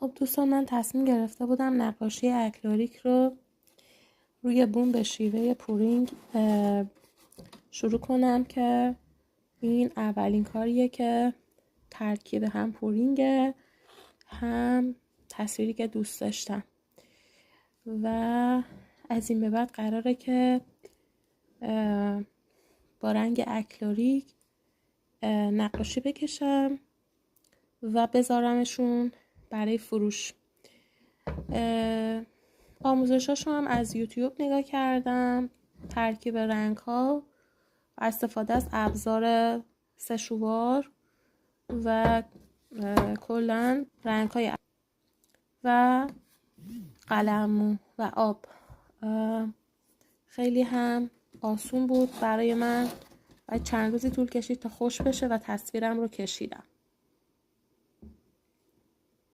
خب دوستان، من تصمیم گرفته بودم نقاشی اکریلیک رو روی بوم به شیوه پورینگ شروع کنم که این اولین کاریه که ترکیب هم پورینگه هم تصویری که دوست داشتم و از این به بعد قراره که با رنگ اکریلیک نقاشی بکشم و بذارمشون برای فروش. آموزشاشو هم از یوتیوب نگاه کردم، ترکیب رنگ ها و استفاده از ابزار سشوار و کلا رنگ های و قلم و آب. خیلی هم آسون بود برای من و چند روزی طول کشید تا خوش بشه و تصویرم رو کشیدم.